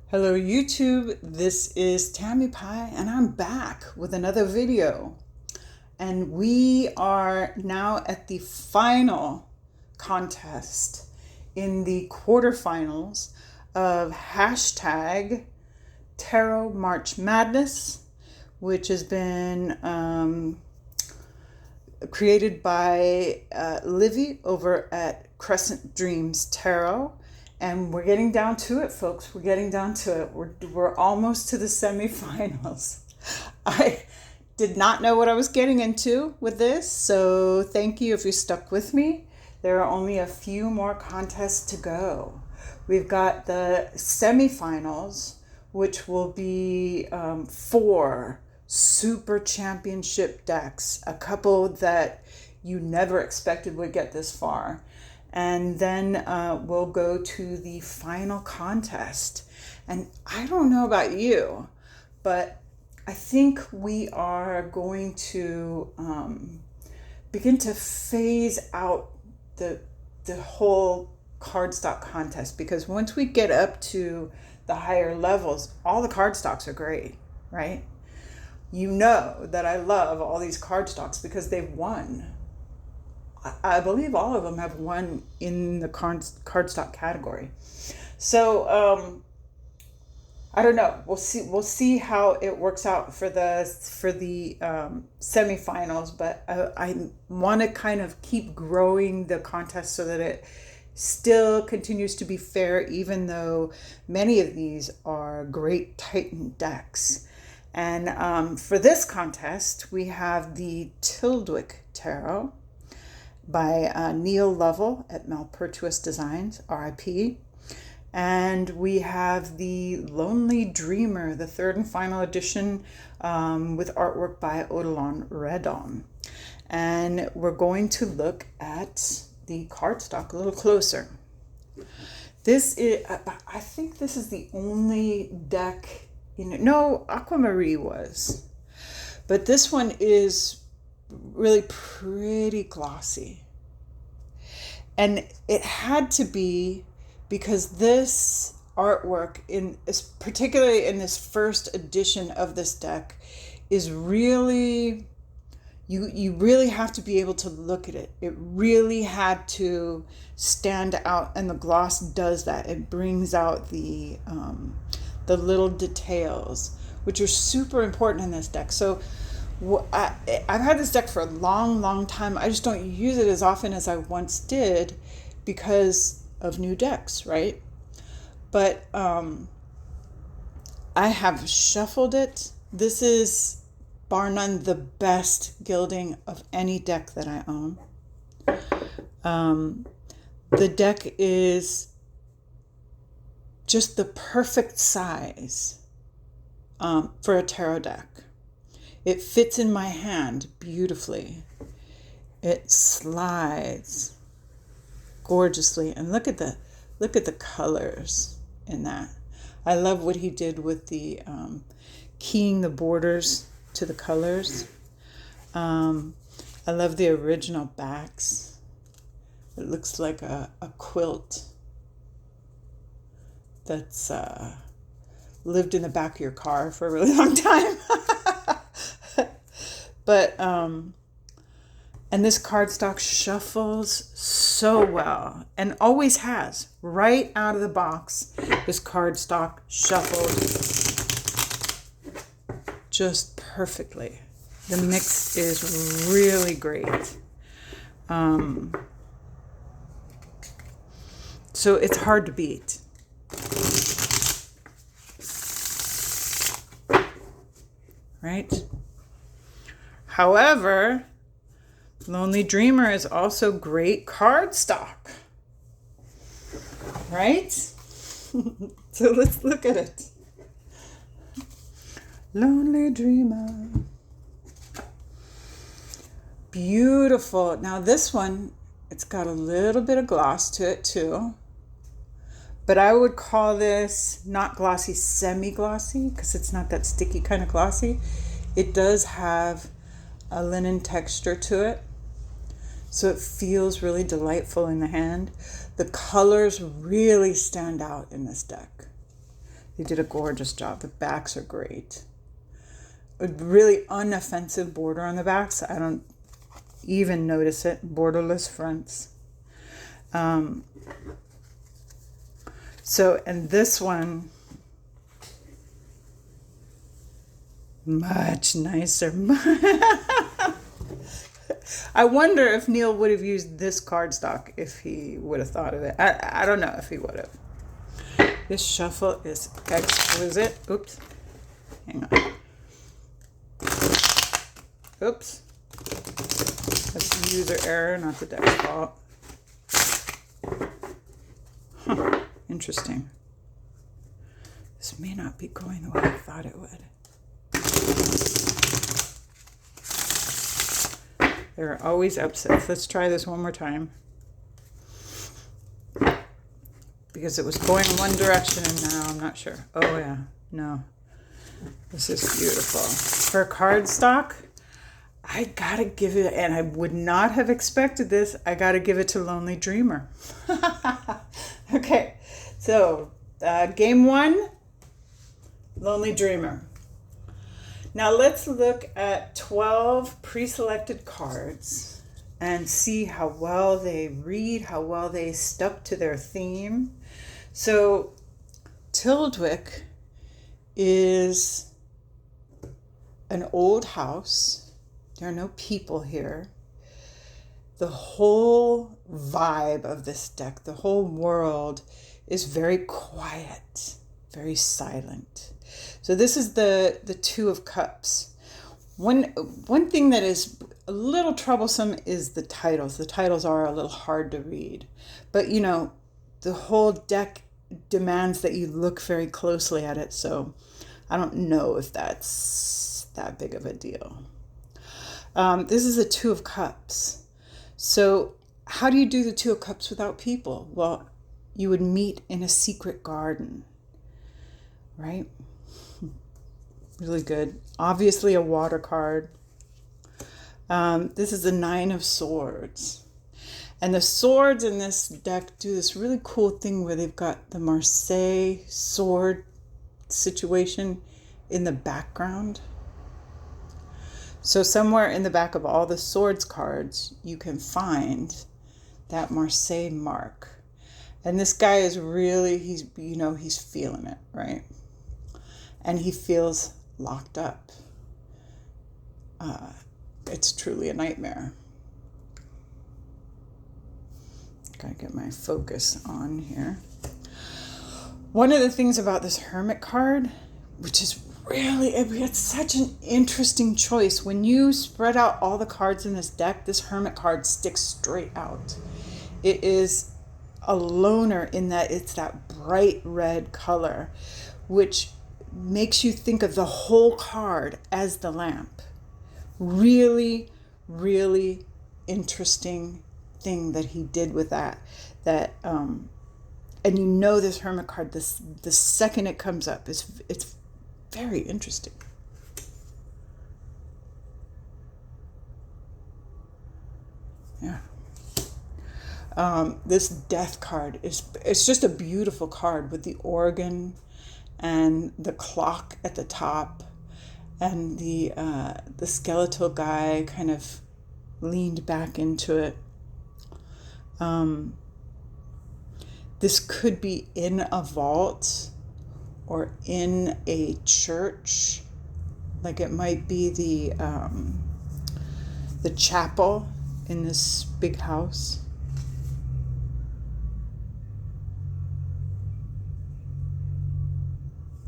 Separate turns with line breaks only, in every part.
Hello YouTube, this is Tammy Pie and I'm back with another video. And we are now at the final contest in the quarterfinals of hashtag Tarot March Madness, which has been created by Livy over at Crescent Dreams Tarot. And we're getting down to it, folks. We're getting down to it. We're almost to the semifinals. I did not know what I was getting into with this, so thank you if you stuck with me. There are only a few more contests to go. We've got the semifinals, which will be 4 super championship decks, a couple that you never expected would get this far. And then we'll go to the final contest. And I don't know about you, but I think we are going to begin to phase out the whole cardstock contest, because once we get up to the higher levels, all the cardstocks are great, right? You know that I love all these cardstocks because they've won. I believe all of them have won in the cardstock category. So I don't know. We'll see. We'll see how it works out for the semifinals. But I want to kind of keep growing the contest so that it still continues to be fair, even though many of these are great Titan decks. And for this contest, we have the Tyldwick Tarot by Neil Lovell at Malpertuous Designs, RIP. And we have the Lonely Dreamer, the 3rd and final edition, with artwork by Odilon Redon. And we're going to look at the cardstock a little closer. This is, I think this is the only deck no, Aquamarine was. But this one is really pretty glossy, and it had to be because this artwork particularly in this first edition of this deck is really, you really have to be able to look at it. It really had to stand out, and the gloss does that. It brings out the little details, which are super important in this deck. So I've had this deck for a long time. I just don't use it as often as I once did because of new decks, right? But I have shuffled it. This is bar none the best gilding of any deck that I own. The deck is just the perfect size for a tarot deck. It fits in my hand beautifully. It slides gorgeously, and look at the colors in that. I love what he did with the keying the borders to the colors. I love the original backs. It looks like a quilt that's lived in the back of your car for a really long time. But and this cardstock shuffles so well, and always has. Right out of the box, this cardstock shuffled just perfectly. The mix is really great. So it's hard to beat. Right? However, Lonely Dreamer is also great cardstock, right? So let's look at it. Lonely Dreamer. Beautiful. Now this one, it's got a little bit of gloss to it too. But I would call this not glossy, semi-glossy, because it's not that sticky kind of glossy. It does have a linen texture to it, so it feels really delightful in the hand. The colors really stand out in this deck. They did a gorgeous job. The backs are great. A really unoffensive border on the backs. I don't even notice it. Borderless fronts. So, and this one, much nicer. I wonder if Neil would have used this cardstock if he would have thought of it. I don't know if he would have. This shuffle is exquisite. Oops. Hang on. Oops. That's user error, not the deck's fault. Huh. Interesting. This may not be going the way I thought it would. There are always upsets. Let's try this one more time. Because it was going one direction and now I'm not sure. Oh yeah, no. This is beautiful. For cardstock, I gotta give it, and I would not have expected this, I gotta give it to Lonely Dreamer. Okay, so game one, Lonely Dreamer. Now let's look at 12 pre-selected cards and see how well they read, how well they stuck to their theme. So Tyldwick is an old house. There are no people here. The whole vibe of this deck, the whole world is very quiet, very silent. So this is the Two of Cups. One thing that is a little troublesome is the titles. The titles are a little hard to read. But you know, the whole deck demands that you look very closely at it. So I don't know if that's that big of a deal. This is the Two of Cups. So how do you do the Two of Cups without people? Well, you would meet in a secret garden, right? Really good. Obviously a water card. This is the Nine of Swords. And the swords in this deck do this really cool thing where they've got the Marseille sword situation in the background. So somewhere in the back of all the swords cards, you can find that Marseille mark. And this guy is really, he's feeling it, right? And he feels locked up. It's truly a nightmare. Gotta get my focus on here. One of the things about this Hermit card, which is really, it's such an interesting choice. When you spread out all the cards in this deck, this Hermit card sticks straight out. It is a loner in that it's that bright red color, which makes you think of the whole card as the lamp. Really, really interesting thing that he did with that. And you know this Hermit card, the second it comes up, it's very interesting. Yeah. This Death card it's just a beautiful card with the organ and the clock at the top and the skeletal guy kind of leaned back into it. This could be in a vault or in a church, like it might be the chapel in this big house.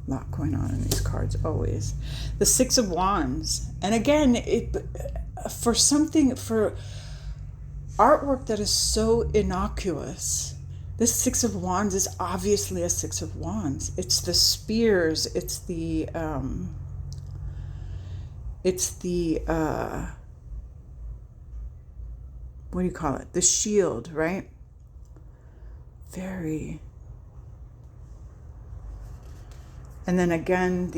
A lot going on in these cards always. The Six of Wands, and again, for artwork that is so innocuous, this Six of Wands is obviously a Six of Wands. It's the spears, it's the what do you call it? The shield, right? Very. And then again,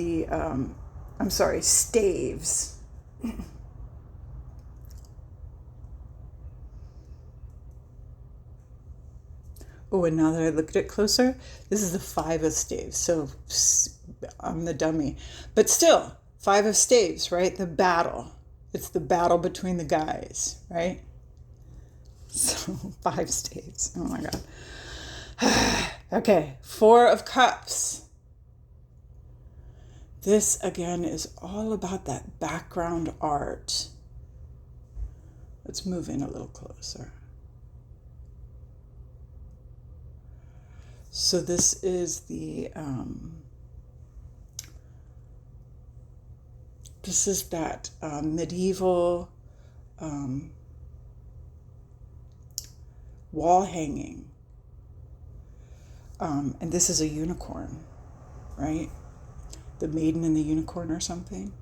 staves. Oh, and now that I look at it closer, this is the 5 of staves. So I'm the dummy. But still, 5 of staves, right? The battle. It's the battle between the guys, right? So 5 staves. Oh my God. Okay, 4 of cups. This again is all about that background art. Let's move in a little closer. So this is the this is that medieval wall hanging, and this is a unicorn, right? The Maiden and the Unicorn or something.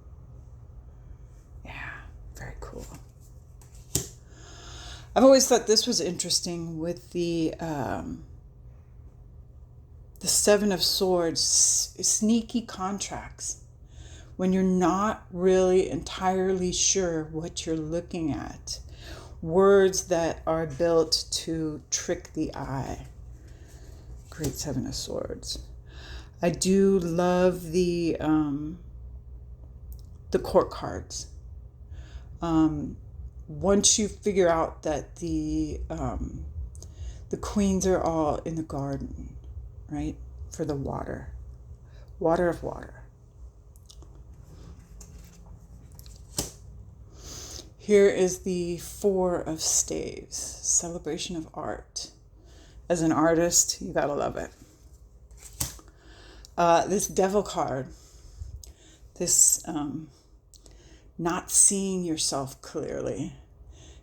Yeah, very cool. I've always thought this was interesting with the 7 of Swords, sneaky contracts. When you're not really entirely sure what you're looking at. Words that are built to trick the eye. Great 7 of Swords. I do love the court cards. Once you figure out that the queens are all in the garden, right? For the water. Water of water. Here is the 4 of staves. Celebration of art. As an artist, you gotta love it. This devil card. This not seeing yourself clearly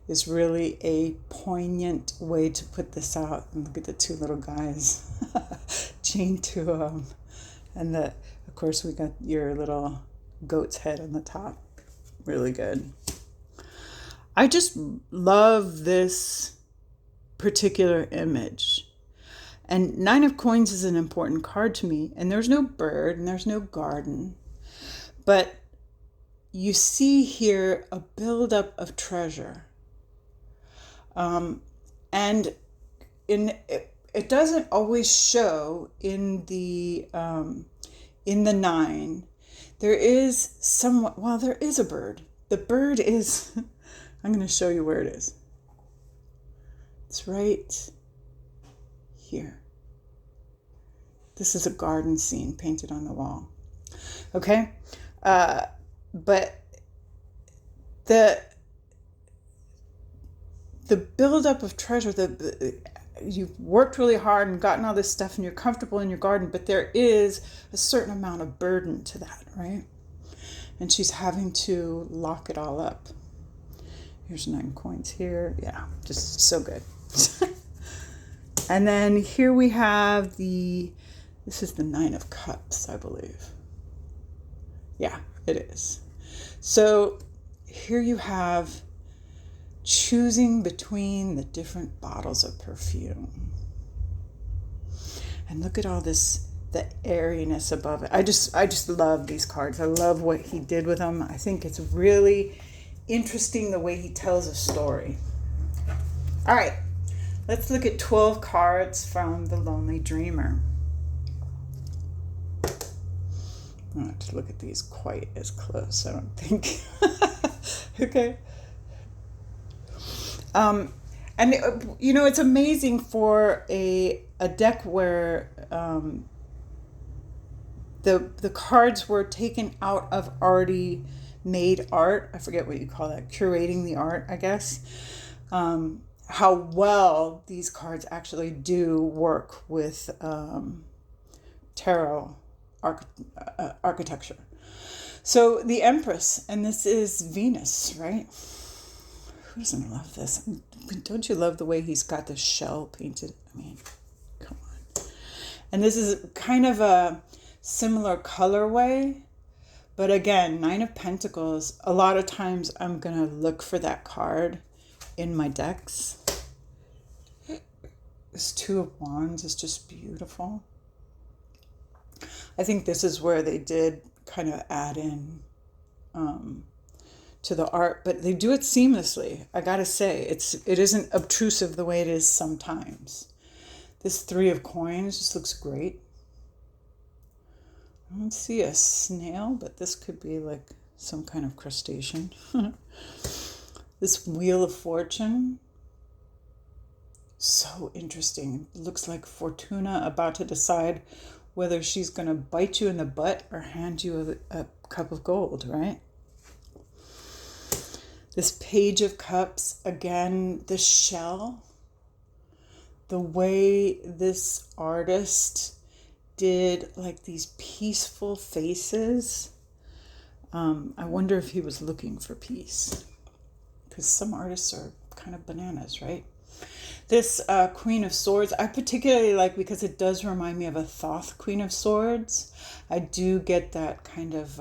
is really a poignant way to put this out. And look at the 2 little guys chained to them. And of course, we got your little goat's head on the top. Really good. I just love this particular image. And 9 of coins is an important card to me. And there's no bird and there's no garden. But you see here a buildup of treasure. And it doesn't always show in the 9. There is somewhat, well, there is a bird. The bird is, I'm going to show you where it is. It's right here. This is a garden scene painted on the wall. Okay? But the buildup of treasure, you've worked really hard and gotten all this stuff and you're comfortable in your garden, but there is a certain amount of burden to that, right? And she's having to lock it all up. Here's 9 coins here. Yeah, just so good. And then here we have this is the 9 of cups, I believe. Yeah, it is. So here you have choosing between the different bottles of perfume. And look at all this, the airiness above it. I just love these cards. I love what he did with them. I think it's really interesting the way he tells a story. All right, let's look at 12 cards from The Lonely Dreamer. I don't have to look at these quite as close, I don't think. Okay. And you know, it's amazing for a deck where the cards were taken out of already made art. I forget what you call that, curating the art, I guess. How well these cards actually do work with tarot architecture. So the Empress, and this is Venus, right? Who doesn't love this? Don't you love the way he's got the shell painted? I mean, come on. And this is kind of a similar colorway, but again, 9 of Pentacles, a lot of times I'm going to look for that card in my decks. This 2 of Wands is just beautiful. I think this is where they did kind of add in to the art, but they do it seamlessly. I gotta say, it isn't obtrusive the way it is sometimes. This 3 of coins just looks great. I don't see a snail, but this could be like some kind of crustacean. This wheel of fortune. So interesting. It looks like Fortuna about to decide whether she's going to bite you in the butt or hand you a cup of gold, right? This Page of Cups, again, the shell. The way this artist did like these peaceful faces. I wonder if he was looking for peace, because some artists are kind of bananas, right? This Queen of Swords, I particularly like because it does remind me of a Thoth Queen of Swords. I do get that kind of,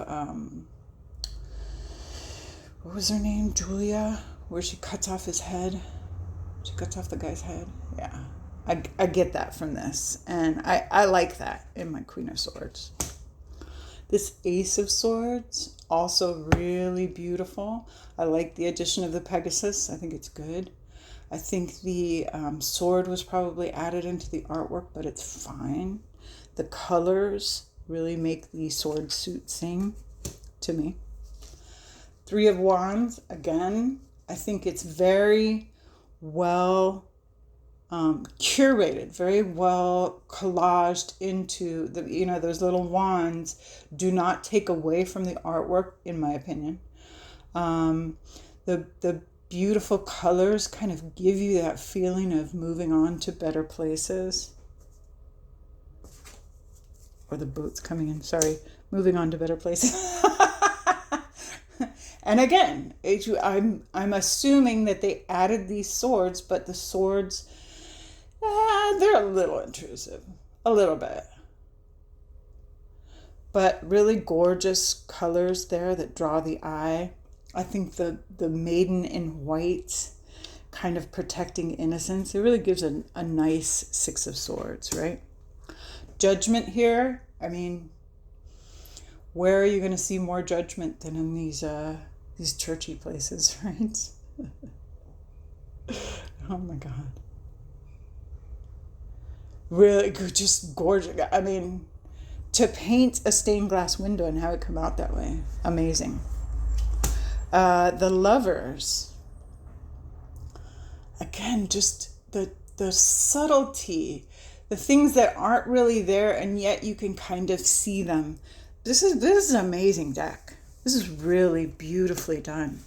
what was her name? Julia, where she cuts off his head. She cuts off the guy's head. Yeah, I get that from this. And I like that in my Queen of Swords. This Ace of Swords, also really beautiful. I like the addition of the Pegasus. I think it's good. I think the sword was probably added into the artwork, but it's fine. The colors really make the sword suit sing to me. 3 of Wands, again, I think it's very well curated, very well collaged into the, those little wands do not take away from the artwork, in my opinion. The beautiful colors kind of give you that feeling of moving on to better places. Or the boat's coming in, sorry, moving on to better places. And again, I'm assuming that they added these swords, but the swords, they're a little intrusive, a little bit. But really gorgeous colors there that draw the eye. I think the maiden in white, kind of protecting innocence, it really gives a nice 6 of Swords, right? Judgment here, I mean, where are you going to see more judgment than in these churchy places, right? Oh my God. Really good, just gorgeous. I mean, to paint a stained glass window and have it come out that way, amazing. The Lovers, again, just the subtlety, the things that aren't really there and yet you can kind of see them. This is an amazing deck. This is really beautifully done.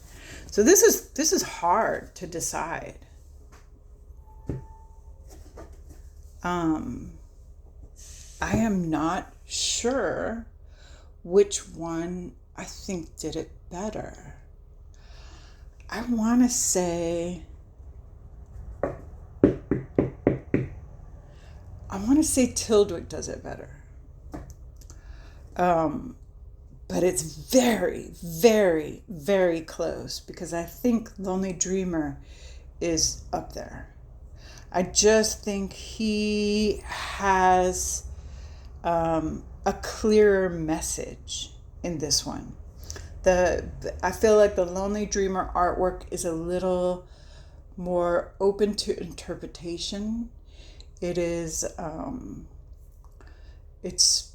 So this is hard to decide. I am not sure which one I think did it better. I want to say Tyldwick does it better. But it's very, very, very close because I think Lonely Dreamer is up there. I just think he has a clearer message in this one. I feel like the Lonely Dreamer artwork is a little more open to interpretation. It is, it's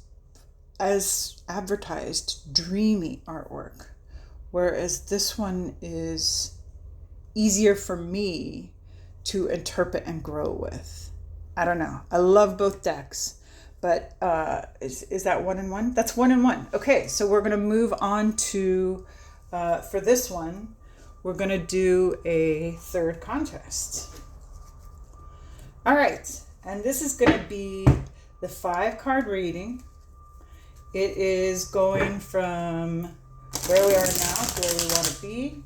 as advertised, dreamy artwork, whereas this one is easier for me to interpret and grow with. I don't know. I love both decks. But is that 1 and 1? That's 1 and 1. Okay, so we're going to move on to, for this one, we're going to do a third contest. All right, and this is going to be the 5-card reading. It is going from where we are now to where we want to be.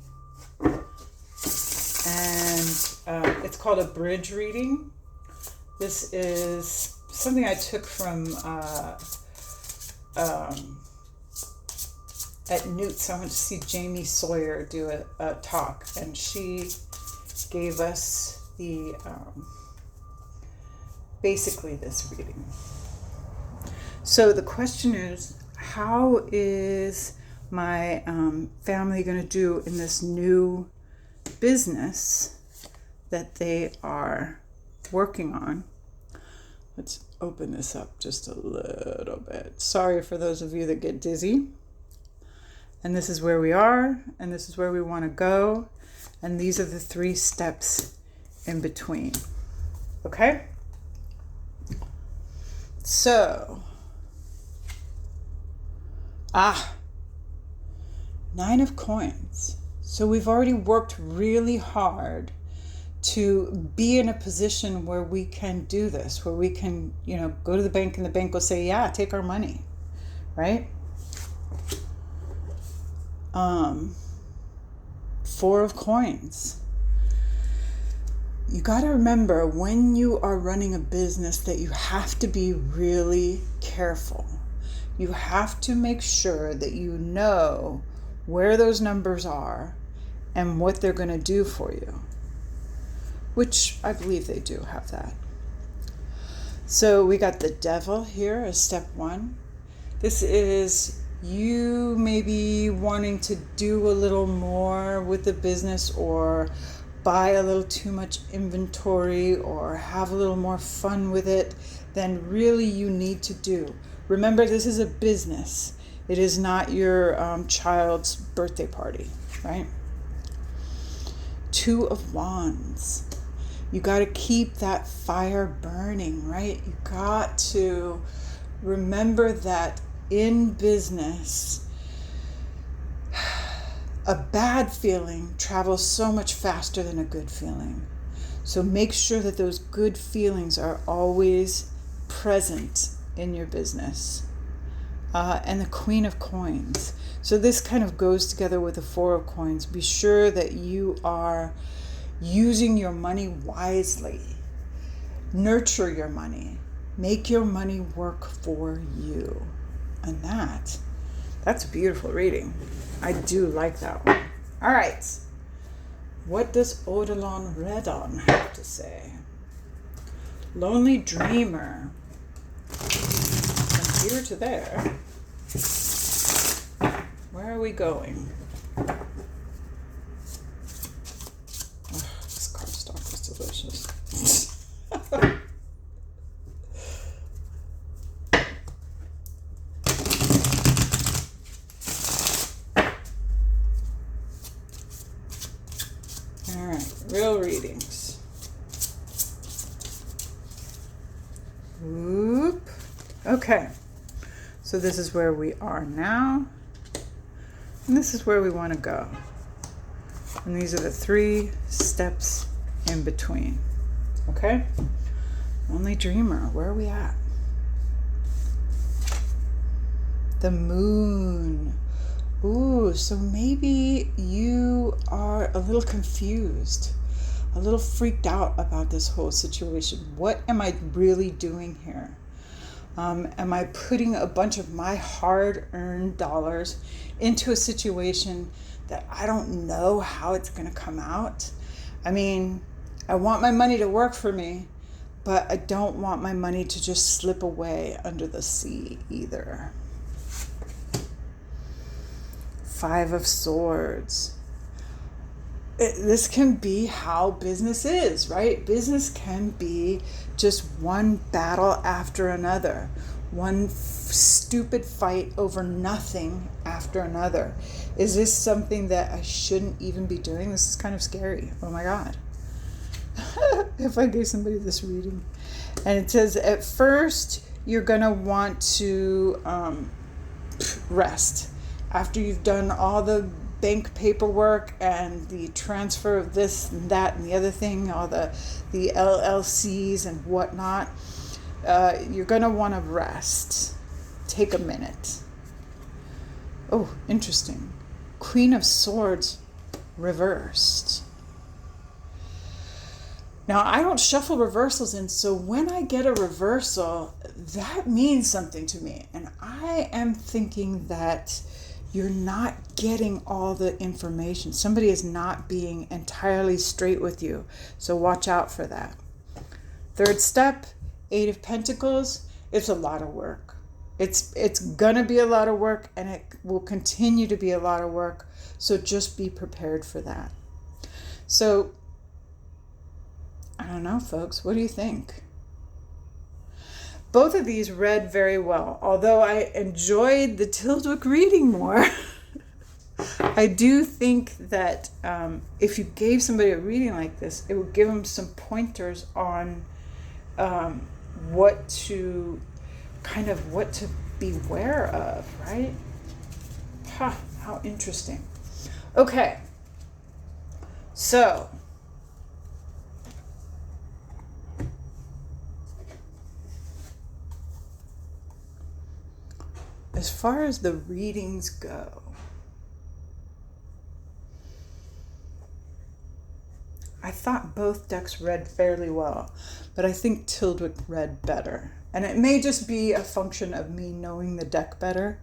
And it's called a bridge reading. This is something I took from at Newt's. I went to see Jamie Sawyer do a talk, and she gave us the basically this reading. So the question is, how is my family going to do in this new business that they are working on? Let's open this up just a little bit. Sorry for those of you that get dizzy. And this is where we are, and this is where we want to go. And these are the 3 steps in between. Okay? So, 9 of coins. So we've already worked really hard to be in a position where we can do this, where we can, go to the bank and the bank will say, yeah, take our money, right? 4 of coins. You got to remember when you are running a business that you have to be really careful. You have to make sure that you know where those numbers are and what they're going to do for you, which I believe they do have that. So we got the devil here as step 1. This is you maybe wanting to do a little more with the business, or buy a little too much inventory, or have a little more fun with it than really you need to do. Remember, this is a business. It is not your child's birthday party, right? 2 of wands. You got to keep that fire burning, right? You got to remember that in business, a bad feeling travels so much faster than a good feeling. So make sure that those good feelings are always present in your business. And the Queen of Coins. So this kind of goes together with the 4 of Coins. Be sure that you are using your money wisely. Nurture your money. Make your money work for you. And that's a beautiful reading. I do like that one. All right. What does Odilon Redon have to say? Lonely Dreamer. From here to there. Where are we going? Oh, this cardstock is delicious. All right, real readings. Oop. Okay, so this is where we are now, and this is where we want to go. And these are the 3 steps in between. Okay? Only Dreamer, where are we at? The Moon. Ooh, so maybe you are a little confused, a little freaked out about this whole situation. What am I really doing here? Am I putting a bunch of my hard-earned dollars into a situation that I don't know how it's going to come out? I mean, I want my money to work for me, but I don't want my money to just slip away under the sea either. 5 of Swords. This can be how business is, right? Business can be just one battle after another, one stupid fight over nothing after another. Is this something that I shouldn't even be doing? This is kind of scary. Oh my God. If I gave somebody this reading. And it says, at first, you're going to want to rest. After you've done all the bank paperwork and the transfer of this and that and the other thing, all the LLCs and whatnot, you're going to want to rest. Take a minute. Oh, interesting. Queen of Swords reversed. Now, I don't shuffle reversals in, so when I get a reversal, that means something to me. And I am thinking that you're not getting all the information. Somebody is not being entirely straight with you. So watch out for that. 3rd step, 8 of Pentacles. It's a lot of work. It's gonna be a lot of work, and it will continue to be a lot of work. So just be prepared for that. So I don't know, folks. What do you think? Both of these read very well. Although I enjoyed the Tyldwick reading more, I do think that if you gave somebody a reading like this, it would give them some pointers on what to beware of, right? How interesting. Okay, so as far as the readings go, I thought both decks read fairly well, but I think Tyldwick read better. And it may just be a function of me knowing the deck better,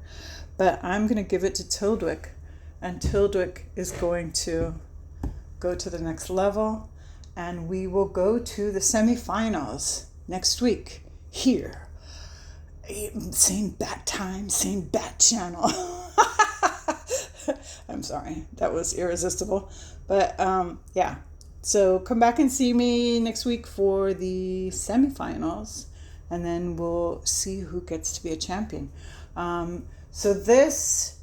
but I'm going to give it to Tyldwick, and Tyldwick is going to go to the next level, and we will go to the semifinals next week here. Same bat time, same bat channel. I'm sorry, that was irresistible. But yeah, so come back and see me next week for the semifinals, and then we'll see who gets to be a champion. So this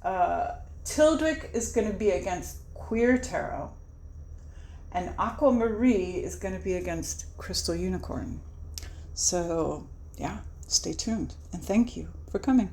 Tyldwick is going to be against Queer Tarot, and Aquamarie is going to be against Crystal Unicorn. So yeah, stay tuned, and thank you for coming.